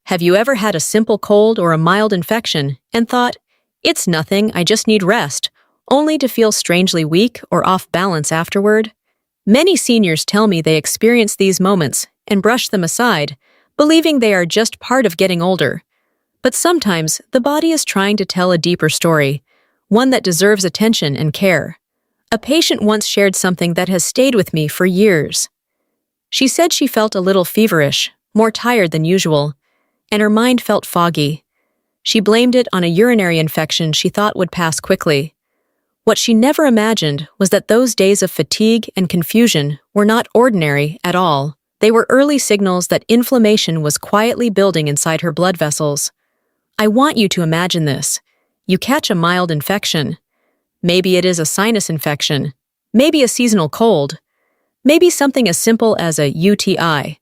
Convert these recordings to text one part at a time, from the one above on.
Have you ever had a simple cold or a mild infection and thought, "It's nothing, I just need rest," only to feel strangely weak or off balance afterward? Many seniors tell me they experience these moments and brush them aside, believing they are just part of getting older. But sometimes the body is trying to tell a deeper story, one that deserves attention and care. A patient once shared something that has stayed with me for years. She said she felt a little feverish, more tired than usual, and her mind felt foggy. She blamed it on a urinary infection she thought would pass quickly. What she never imagined was that those days of fatigue and confusion were not ordinary at all. They were early signals that inflammation was quietly building inside her blood vessels. I want you to imagine this. You catch a mild infection. Maybe it is a sinus infection, maybe a seasonal cold, maybe something as simple as a UTI.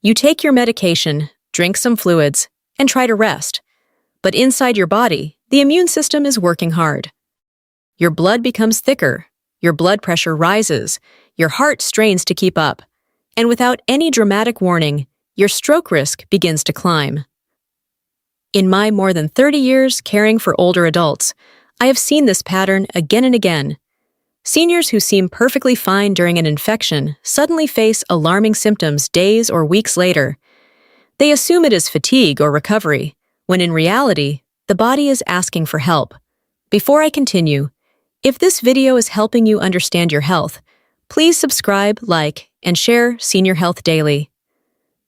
You take your medication, drink some fluids, and try to rest. But inside your body, the immune system is working hard. Your blood becomes thicker, your blood pressure rises, your heart strains to keep up, and without any dramatic warning, your stroke risk begins to climb. In my more than 30 years caring for older adults, I have seen this pattern again and again. Seniors who seem perfectly fine during an infection suddenly face alarming symptoms days or weeks later. They assume it is fatigue or recovery, when in reality, the body is asking for help. Before I continue, if this video is helping you understand your health, please subscribe, like, and share Senior Health Daily.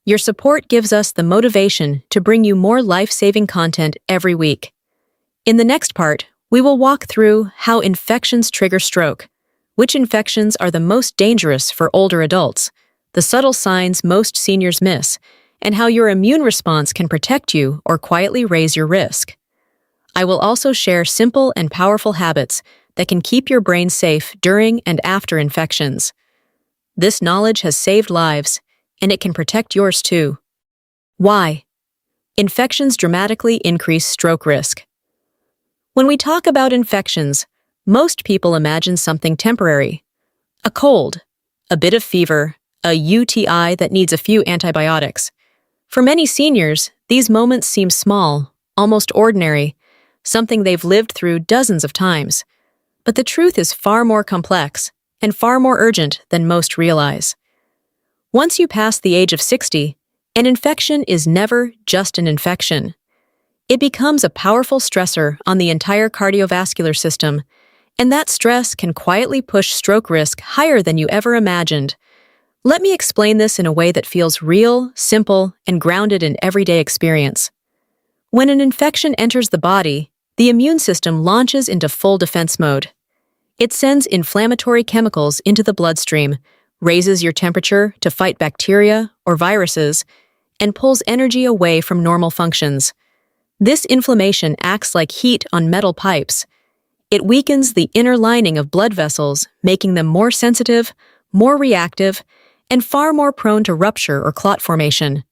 Your support gives us the motivation to bring you more life-saving content every week. In the next part, we will walk through how infections trigger stroke, which infections are the most dangerous for older adults, the subtle signs most seniors miss, and how your immune response can protect you or quietly raise your risk. I will also share simple and powerful habits that can keep your brain safe during and after infections. This knowledge has saved lives, and it can protect yours too. Why? Infections dramatically increase stroke risk. When we talk about infections, most people imagine something temporary. A cold, a bit of fever, a UTI that needs a few antibiotics. For many seniors, these moments seem small, almost ordinary, something they've lived through dozens of times. But the truth is far more complex and far more urgent than most realize. Once you pass the age of 60, an infection is never just an infection. It becomes a powerful stressor on the entire cardiovascular system, and that stress can quietly push stroke risk higher than you ever imagined. Let me explain this in a way that feels real, simple, and grounded in everyday experience. When an infection enters the body, the immune system launches into full defense mode. It sends inflammatory chemicals into the bloodstream, raises your temperature to fight bacteria or viruses, and pulls energy away from normal functions. This inflammation acts like heat on metal pipes. It weakens the inner lining of blood vessels, making them more sensitive, more reactive, and far more prone to rupture or clot formation.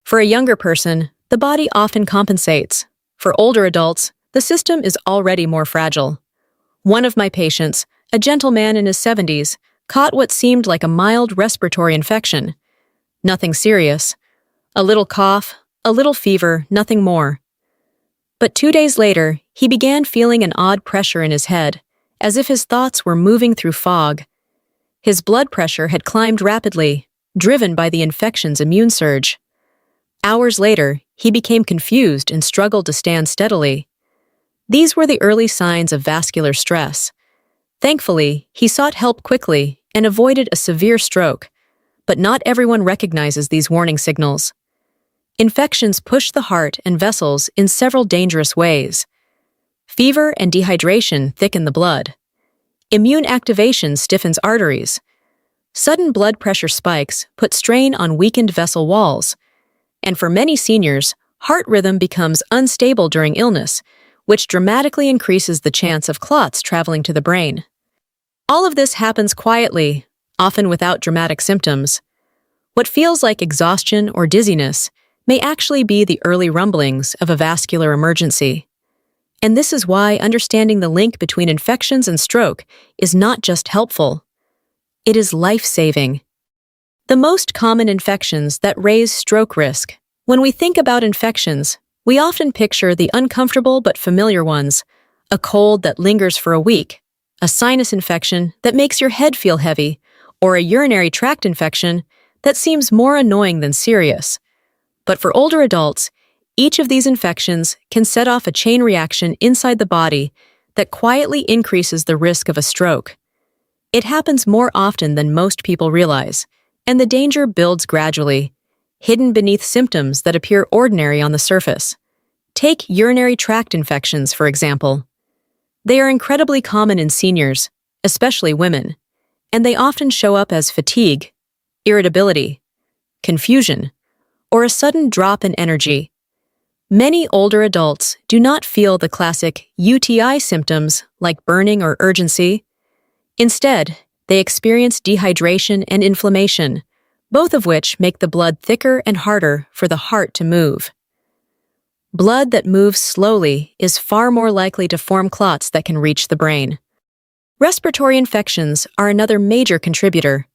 For a younger person, the body often compensates. For older adults, the system is already more fragile. One of my patients, a gentleman in his 70s, caught what seemed like a mild respiratory infection. Nothing serious. A little cough, a little fever, nothing more. But 2 days later, he began feeling an odd pressure in his head, as if his thoughts were moving through fog. His blood pressure had climbed rapidly, driven by the infection's immune surge. Hours later, he became confused and struggled to stand steadily. These were the early signs of vascular stress. Thankfully, he sought help quickly and avoided a severe stroke, but not everyone recognizes these warning signals. Infections push the heart and vessels in several dangerous ways. Fever and dehydration thicken the blood. Immune activation stiffens arteries. Sudden blood pressure spikes put strain on weakened vessel walls. And for many seniors, heart rhythm becomes unstable during illness, which dramatically increases the chance of clots traveling to the brain. All of this happens quietly, often without dramatic symptoms. What feels like exhaustion or dizziness may actually be the early rumblings of a vascular emergency. And this is why understanding the link between infections and stroke is not just helpful. It is life-saving. The most common infections that raise stroke risk When we think about infections, we often picture the uncomfortable but familiar ones: a cold that lingers for a week, a sinus infection that makes your head feel heavy, or a urinary tract infection that seems more annoying than serious. But for older adults, each of these infections can set off a chain reaction inside the body that quietly increases the risk of a stroke. It happens more often than most people realize, and the danger builds gradually, hidden beneath symptoms that appear ordinary on the surface. Take urinary tract infections, for example. They are incredibly common in seniors, especially women, and they often show up as fatigue, irritability, confusion, or a sudden drop in energy. Many older adults do not feel the classic UTI symptoms like burning or urgency. Instead, they experience dehydration and inflammation, both of which make the blood thicker and harder for the heart to move. Blood that moves slowly is far more likely to form clots that can reach the brain. Respiratory infections are another major contributor.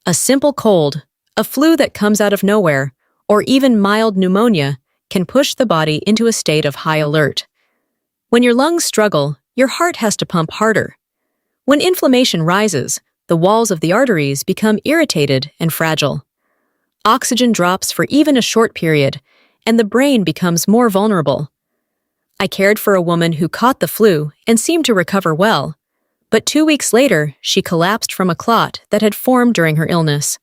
A simple cold, a flu that comes out of nowhere, or even mild pneumonia can push the body into a state of high alert. When your lungs struggle, your heart has to pump harder. When inflammation rises, the walls of the arteries become irritated and fragile. Oxygen drops for even a short period, and the brain becomes more vulnerable. I cared for a woman who caught the flu and seemed to recover well, but 2 weeks later, she collapsed from a clot that had formed during her illness.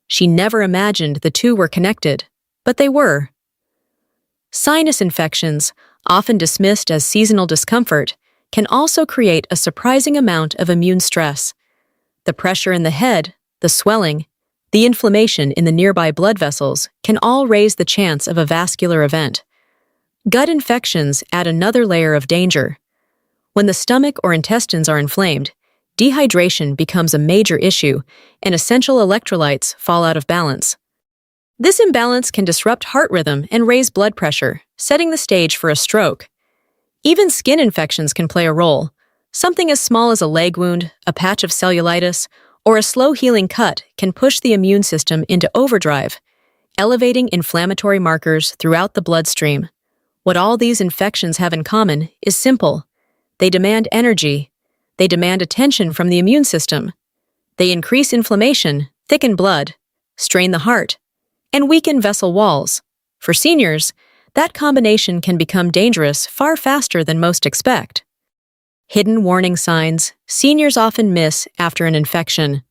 She never imagined the two were connected, but they were. Sinus infections, often dismissed as seasonal discomfort, can also create a surprising amount of immune stress. The pressure in the head, the swelling, the inflammation in the nearby blood vessels can all raise the chance of a vascular event. Gut infections add another layer of danger. When the stomach or intestines are inflamed, dehydration becomes a major issue, and essential electrolytes fall out of balance. This imbalance can disrupt heart rhythm and raise blood pressure, setting the stage for a stroke. Even skin infections can play a role. Something as small as a leg wound, a patch of cellulitis, or a slow-healing cut can push the immune system into overdrive, elevating inflammatory markers throughout the bloodstream. What all these infections have in common is simple. They demand energy. They demand attention from the immune system. They increase inflammation, thicken blood, strain the heart, and weaken vessel walls. For seniors, that combination can become dangerous far faster than most expect. Hidden warning signs seniors often miss after an infection.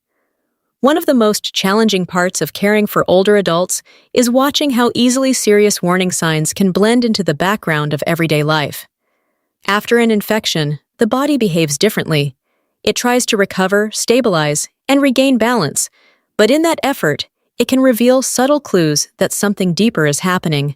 One of the most challenging parts of caring for older adults is watching how easily serious warning signs can blend into the background of everyday life. After an infection, the body behaves differently. It tries to recover, stabilize, and regain balance, but in that effort, it can reveal subtle clues that something deeper is happening.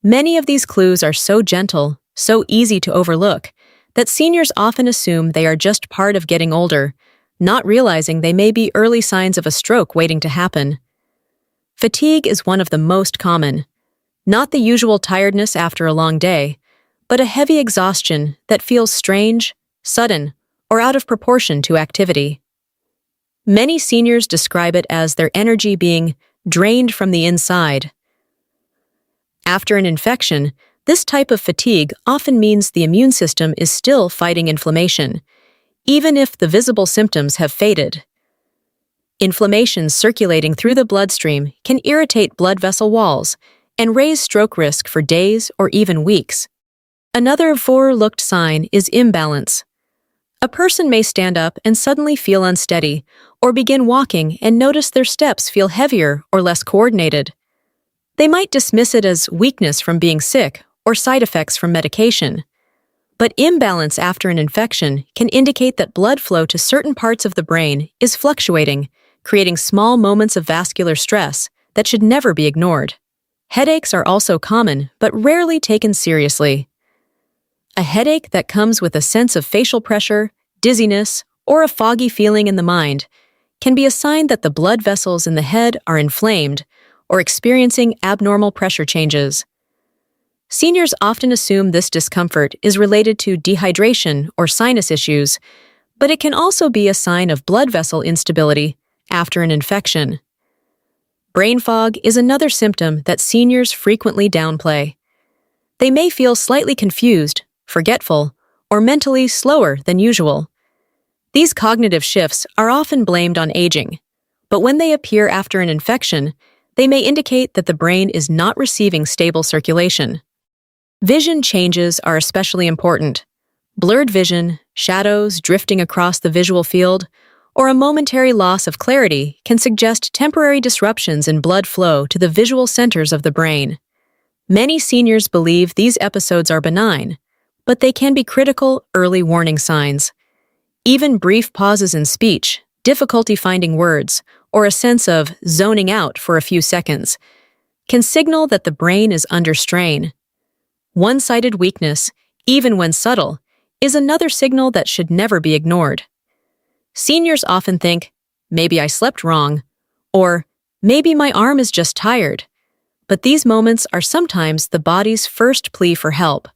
Many of these clues are so gentle, so easy to overlook, that seniors often assume they are just part of getting older, not realizing they may be early signs of a stroke waiting to happen. Fatigue is one of the most common. Not the usual tiredness after a long day, but a heavy exhaustion that feels strange, sudden, or out of proportion to activity. Many seniors describe it as their energy being drained from the inside. After an infection, this type of fatigue often means the immune system is still fighting inflammation, even if the visible symptoms have faded. Inflammation circulating through the bloodstream can irritate blood vessel walls and raise stroke risk for days or even weeks. Another overlooked sign is imbalance. A person may stand up and suddenly feel unsteady, or begin walking and notice their steps feel heavier or less coordinated. They might dismiss it as weakness from being sick or side effects from medication. But imbalance after an infection can indicate that blood flow to certain parts of the brain is fluctuating, creating small moments of vascular stress that should never be ignored. Headaches are also common, but rarely taken seriously. A headache that comes with a sense of facial pressure, dizziness, or a foggy feeling in the mind can be a sign that the blood vessels in the head are inflamed or experiencing abnormal pressure changes. Seniors often assume this discomfort is related to dehydration or sinus issues, but it can also be a sign of blood vessel instability after an infection. Brain fog is another symptom that seniors frequently downplay. They may feel slightly confused, forgetful, or mentally slower than usual. These cognitive shifts are often blamed on aging, but when they appear after an infection, they may indicate that the brain is not receiving stable circulation. Vision changes are especially important. Blurred vision, shadows drifting across the visual field, or a momentary loss of clarity can suggest temporary disruptions in blood flow to the visual centers of the brain. Many seniors believe these episodes are benign, but they can be critical early warning signs. Even brief pauses in speech, difficulty finding words, or a sense of zoning out for a few seconds can signal that the brain is under strain. One-sided weakness, even when subtle, is another signal that should never be ignored. Seniors often think, maybe I slept wrong, or maybe my arm is just tired. But these moments are sometimes the body's first plea for help.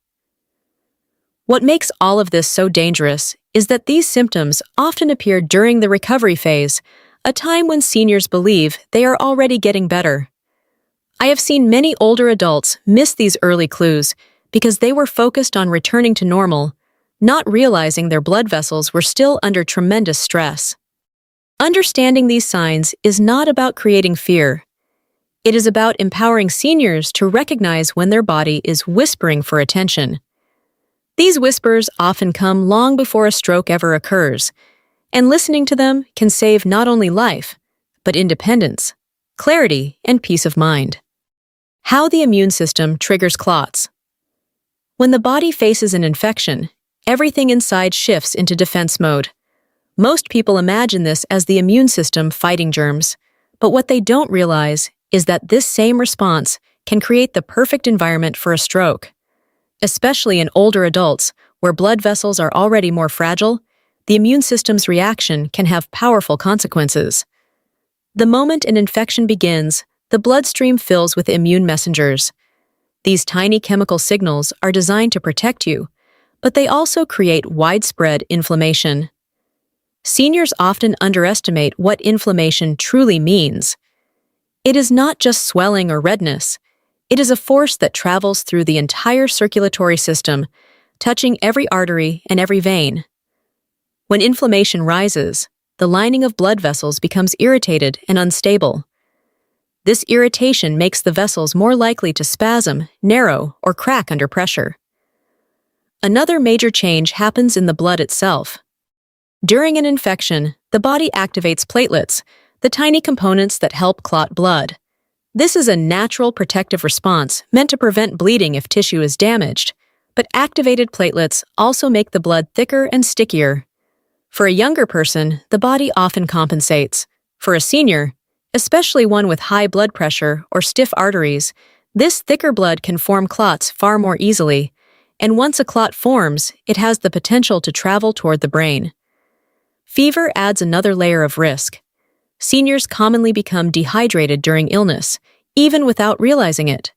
What makes all of this so dangerous is that these symptoms often appear during the recovery phase, a time when seniors believe they are already getting better. I have seen many older adults miss these early clues because they were focused on returning to normal, not realizing their blood vessels were still under tremendous stress. Understanding these signs is not about creating fear. It is about empowering seniors to recognize when their body is whispering for attention. These whispers often come long before a stroke ever occurs, and listening to them can save not only life, but independence, clarity, and peace of mind. How the immune system triggers clots. When the body faces an infection, everything inside shifts into defense mode. Most people imagine this as the immune system fighting germs, but what they don't realize is that this same response can create the perfect environment for a stroke. Especially in older adults, where blood vessels are already more fragile, the immune system's reaction can have powerful consequences. The moment an infection begins, the bloodstream fills with immune messengers. These tiny chemical signals are designed to protect you, but they also create widespread inflammation. Seniors often underestimate what inflammation truly means. It is not just swelling or redness. It is a force that travels through the entire circulatory system, touching every artery and every vein. When inflammation rises, the lining of blood vessels becomes irritated and unstable. This irritation makes the vessels more likely to spasm, narrow, or crack under pressure. Another major change happens in the blood itself. During an infection, the body activates platelets, the tiny components that help clot blood. This is a natural protective response meant to prevent bleeding if tissue is damaged, but activated platelets also make the blood thicker and stickier. For a younger person, the body often compensates. For a senior, especially one with high blood pressure or stiff arteries, this thicker blood can form clots far more easily, and once a clot forms, it has the potential to travel toward the brain. Fever adds another layer of risk. Seniors commonly become dehydrated during illness, even without realizing it.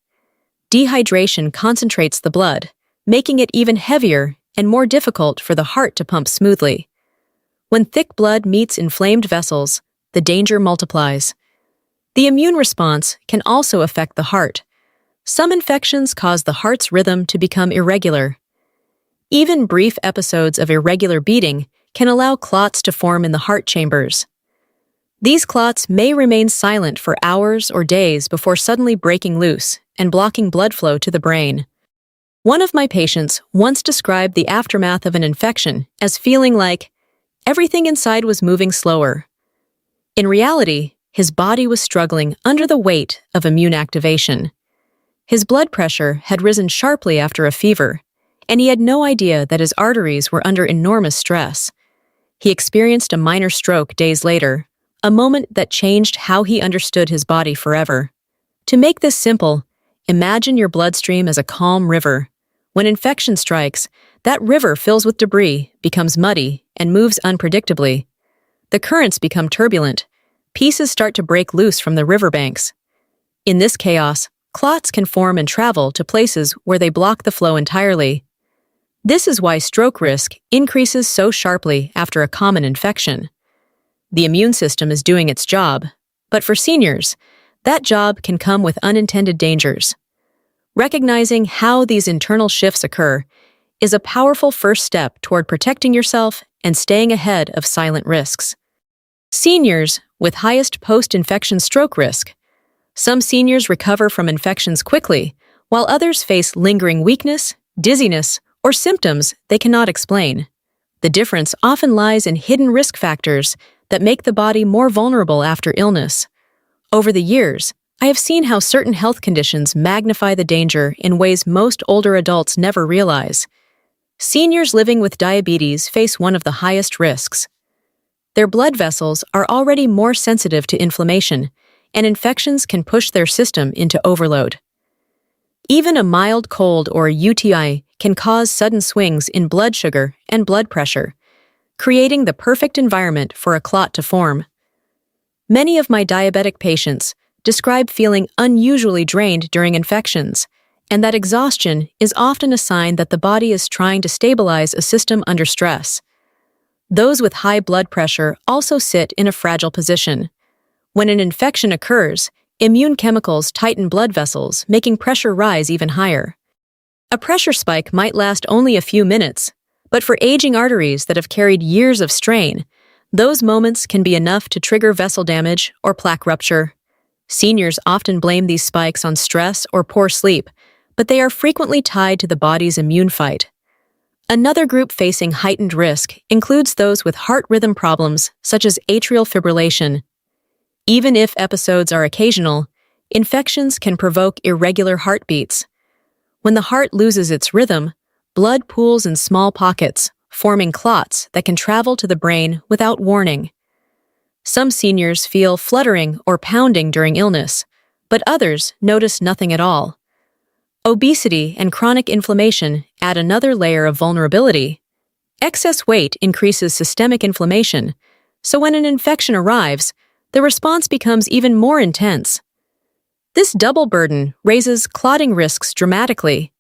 Dehydration concentrates the blood, making it even heavier and more difficult for the heart to pump smoothly. When thick blood meets inflamed vessels, the danger multiplies. The immune response can also affect the heart. Some infections cause the heart's rhythm to become irregular. Even brief episodes of irregular beating can allow clots to form in the heart chambers. These clots may remain silent for hours or days before suddenly breaking loose and blocking blood flow to the brain. One of my patients once described the aftermath of an infection as feeling like everything inside was moving slower. In reality, his body was struggling under the weight of immune activation. His blood pressure had risen sharply after a fever, and he had no idea that his arteries were under enormous stress. He experienced a minor stroke days later, a moment that changed how he understood his body forever. To make this simple, imagine your bloodstream as a calm river. When infection strikes, that river fills with debris, becomes muddy, and moves unpredictably. The currents become turbulent. Pieces start to break loose from the riverbanks. In this chaos, clots can form and travel to places where they block the flow entirely. This is why stroke risk increases so sharply after a common infection. The immune system is doing its job, but for seniors, that job can come with unintended dangers. Recognizing how these internal shifts occur is a powerful first step toward protecting yourself and staying ahead of silent risks. Seniors with highest post-infection stroke risk. Some seniors recover from infections quickly, while others face lingering weakness, dizziness, or symptoms they cannot explain. The difference often lies in hidden risk factors that make the body more vulnerable after illness. Over the years, I have seen how certain health conditions magnify the danger in ways most older adults never realize. Seniors living with diabetes face one of the highest risks. Their blood vessels are already more sensitive to inflammation, and infections can push their system into overload. Even a mild cold or UTI can cause sudden swings in blood sugar and blood pressure, creating the perfect environment for a clot to form. Many of my diabetic patients describe feeling unusually drained during infections, and that exhaustion is often a sign that the body is trying to stabilize a system under stress. Those with high blood pressure also sit in a fragile position. When an infection occurs, immune chemicals tighten blood vessels, making pressure rise even higher. A pressure spike might last only a few minutes, but for aging arteries that have carried years of strain, those moments can be enough to trigger vessel damage or plaque rupture. Seniors often blame these spikes on stress or poor sleep, but they are frequently tied to the body's immune fight. Another group facing heightened risk includes those with heart rhythm problems such as atrial fibrillation. Even if episodes are occasional, infections can provoke irregular heartbeats. When the heart loses its rhythm, blood pools in small pockets, forming clots that can travel to the brain without warning. Some seniors feel fluttering or pounding during illness, but others notice nothing at all. Obesity and chronic inflammation add another layer of vulnerability. Excess weight increases systemic inflammation, so when an infection arrives, the response becomes even more intense. This double burden raises clotting risks dramatically.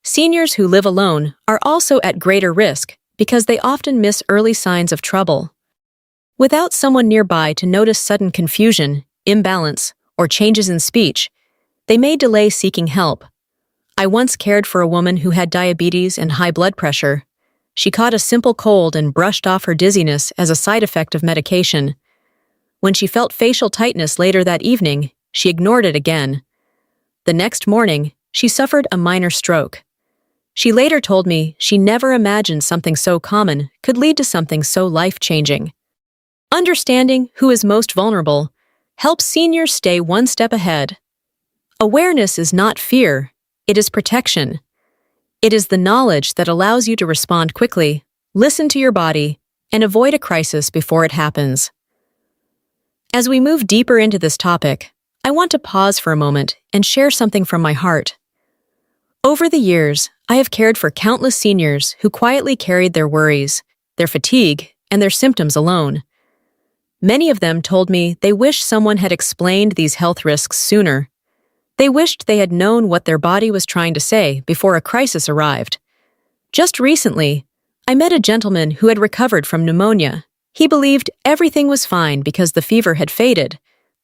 Seniors who live alone are also at greater risk because they often miss early signs of trouble. Without someone nearby to notice sudden confusion, imbalance, or changes in speech, they may delay seeking help. I once cared for a woman who had diabetes and high blood pressure. She caught a simple cold and brushed off her dizziness as a side effect of medication. When she felt facial tightness later that evening, she ignored it again. The next morning, she suffered a minor stroke. She later told me she never imagined something so common could lead to something so life-changing. Understanding who is most vulnerable helps seniors stay one step ahead. Awareness is not fear, it is protection. It is the knowledge that allows you to respond quickly, listen to your body, and avoid a crisis before it happens. As we move deeper into this topic, I want to pause for a moment and share something from my heart. Over the years, I have cared for countless seniors who quietly carried their worries, their fatigue, and their symptoms alone. Many of them told me they wished someone had explained these health risks sooner. They wished they had known what their body was trying to say before a crisis arrived. Just recently, I met a gentleman who had recovered from pneumonia. He believed everything was fine because the fever had faded,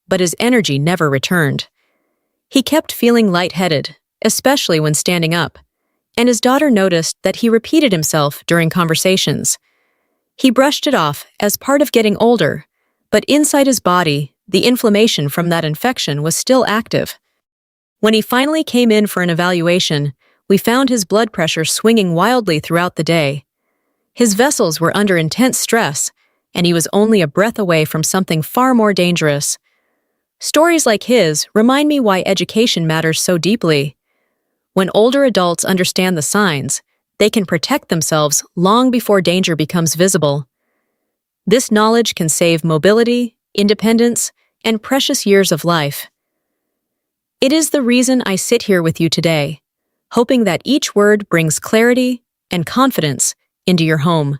but his energy never returned. He kept feeling lightheaded, especially when standing up, and his daughter noticed that he repeated himself during conversations. He brushed it off as part of getting older, but inside his body, the inflammation from that infection was still active. When he finally came in for an evaluation, we found his blood pressure swinging wildly throughout the day. His vessels were under intense stress, and he was only a breath away from something far more dangerous. Stories like his remind me why education matters so deeply. When older adults understand the signs, they can protect themselves long before danger becomes visible. This knowledge can save mobility, independence, and precious years of life. It is the reason I sit here with you today, hoping that each word brings clarity and confidence into your home.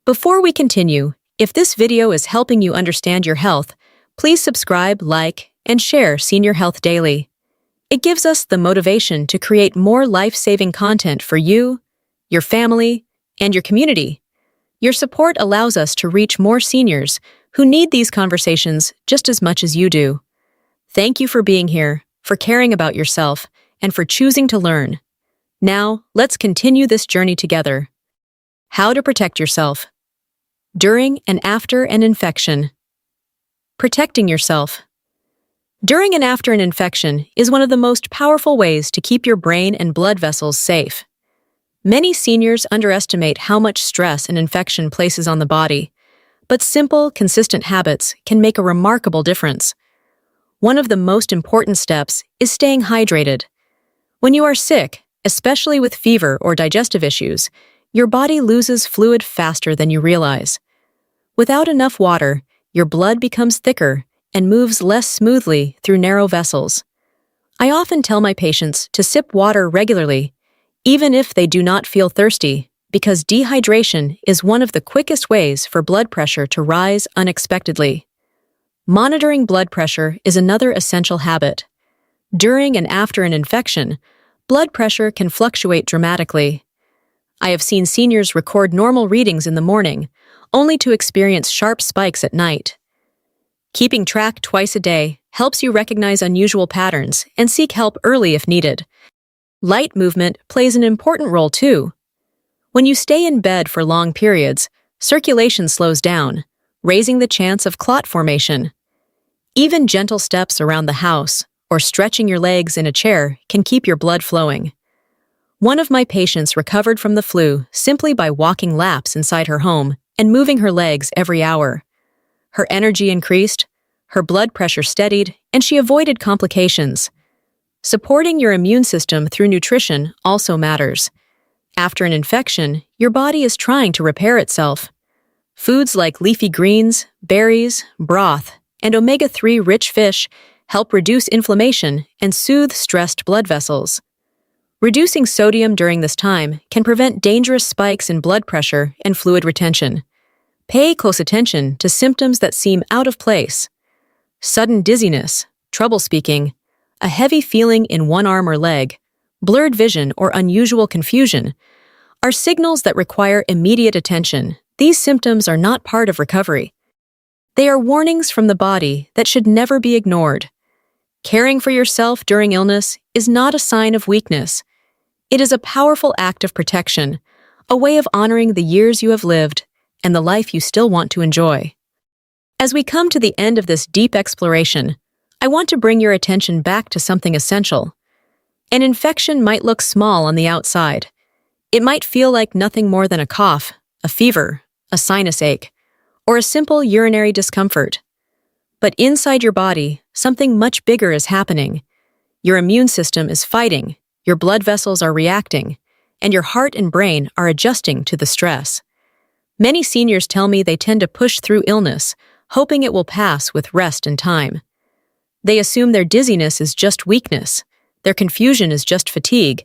Before we continue, if this video is helping you understand your health, please subscribe, like, and share Senior Health Daily. It gives us the motivation to create more life-saving content for you, your family, and your community. Your support allows us to reach more seniors who need these conversations just as much as you do. Thank you for being here, for caring about yourself, and for choosing to learn. Now, let's continue this journey together. How to protect yourself. During and after an infection. Protecting yourself. During and after an infection is one of the most powerful ways to keep your brain and blood vessels safe. Many seniors underestimate how much stress an infection places on the body, but simple, consistent habits can make a remarkable difference. One of the most important steps is staying hydrated. When you are sick, especially with fever or digestive issues, your body loses fluid faster than you realize. Without enough water, your blood becomes thicker and moves less smoothly through narrow vessels. I often tell my patients to sip water regularly, even if they do not feel thirsty, because dehydration is one of the quickest ways for blood pressure to rise unexpectedly. Monitoring blood pressure is another essential habit. During and after an infection, blood pressure can fluctuate dramatically. I have seen seniors record normal readings in the morning, only to experience sharp spikes at night. Keeping track twice a day helps you recognize unusual patterns and seek help early if needed. Light movement plays an important role too. When you stay in bed for long periods, circulation slows down, raising the chance of clot formation. Even gentle steps around the house or stretching your legs in a chair can keep your blood flowing. One of my patients recovered from the flu simply by walking laps inside her home and moving her legs every hour. Her energy increased, her blood pressure steadied, and she avoided complications. Supporting your immune system through nutrition also matters. After an infection, your body is trying to repair itself. Foods like leafy greens, berries, broth, and omega-3 rich fish help reduce inflammation and soothe stressed blood vessels. Reducing sodium during this time can prevent dangerous spikes in blood pressure and fluid retention. Pay close attention to symptoms that seem out of place. Sudden dizziness, trouble speaking, a heavy feeling in one arm or leg, blurred vision, or unusual confusion are signals that require immediate attention. These symptoms are not part of recovery. They are warnings from the body that should never be ignored. Caring for yourself during illness is not a sign of weakness. It is a powerful act of protection, a way of honoring the years you have lived and the life you still want to enjoy. As we come to the end of this deep exploration, I want to bring your attention back to something essential. An infection might look small on the outside. It might feel like nothing more than a cough, a fever, a sinus ache, or a simple urinary discomfort. But inside your body, something much bigger is happening. Your immune system is fighting, your blood vessels are reacting, and your heart and brain are adjusting to the stress. Many seniors tell me they tend to push through illness, hoping it will pass with rest and time. They assume their dizziness is just weakness, their confusion is just fatigue,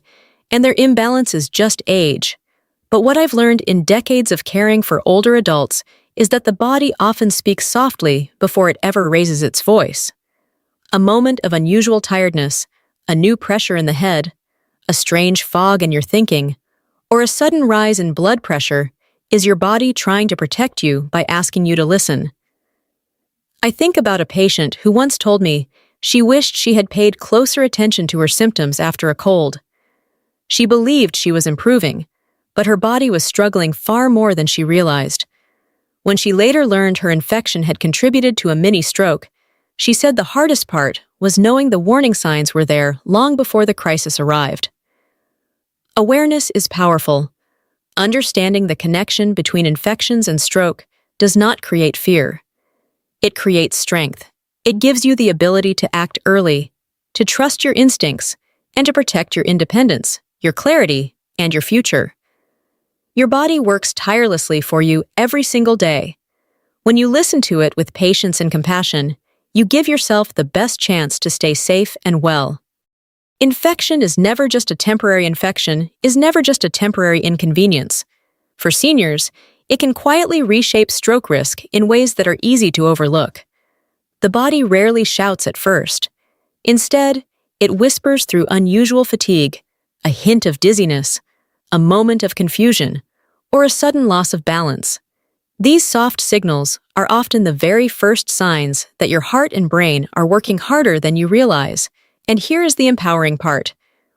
and their imbalance is just age. But what I've learned in decades of caring for older adults is that the body often speaks softly before it ever raises its voice. A moment of unusual tiredness, a new pressure in the head, a strange fog in your thinking, or a sudden rise in blood pressure is your body trying to protect you by asking you to listen. I think about a patient who once told me she wished she had paid closer attention to her symptoms after a cold. She believed she was improving, but her body was struggling far more than she realized. When she later learned her infection had contributed to a mini stroke, she said the hardest part was knowing the warning signs were there long before the crisis arrived. Awareness is powerful. Understanding the connection between infections and stroke does not create fear. It creates strength. It gives you the ability to act early, to trust your instincts, and to protect your independence, your clarity, and your future. Your body works tirelessly for you every single day. When you listen to it with patience and compassion, you give yourself the best chance to stay safe and well. Infection is never just a temporary infection, is never just a temporary inconvenience. For seniors, it can quietly reshape stroke risk in ways that are easy to overlook. The body rarely shouts at first. Instead, it whispers through unusual fatigue, a hint of dizziness, a moment of confusion, or a sudden loss of balance. These soft signals are often the very first signs that your heart and brain are working harder than you realize. And here is the empowering part.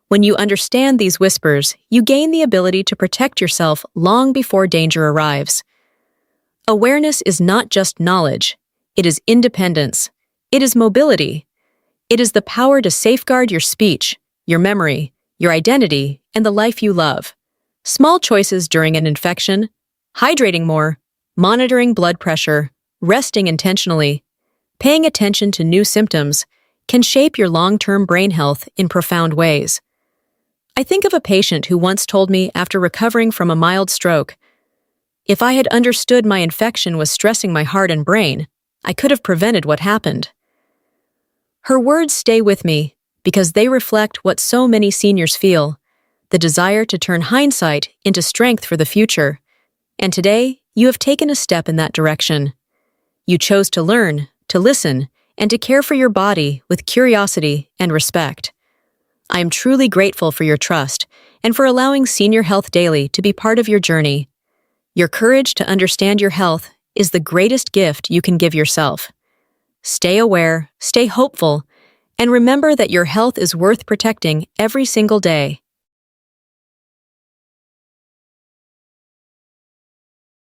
When you understand these whispers, you gain the ability to protect yourself long before danger arrives. Awareness is not just knowledge. It is independence. It is mobility. It is the power to safeguard your speech, your memory, your identity, and the life you love. Small choices during an infection, hydrating more, monitoring blood pressure, resting intentionally, paying attention to new symptoms, can shape your long-term brain health in profound ways. I think of a patient who once told me after recovering from a mild stroke, "If I had understood my infection was stressing my heart and brain, I could have prevented what happened." Her words stay with me because they reflect what so many seniors feel, the desire to turn hindsight into strength for the future. And today, you have taken a step in that direction. You chose to learn, to listen, and to care for your body with curiosity and respect. I am truly grateful for your trust and for allowing Senior Health Daily to be part of your journey. Your courage to understand your health is the greatest gift you can give yourself. Stay aware, stay hopeful, and remember that your health is worth protecting every single day.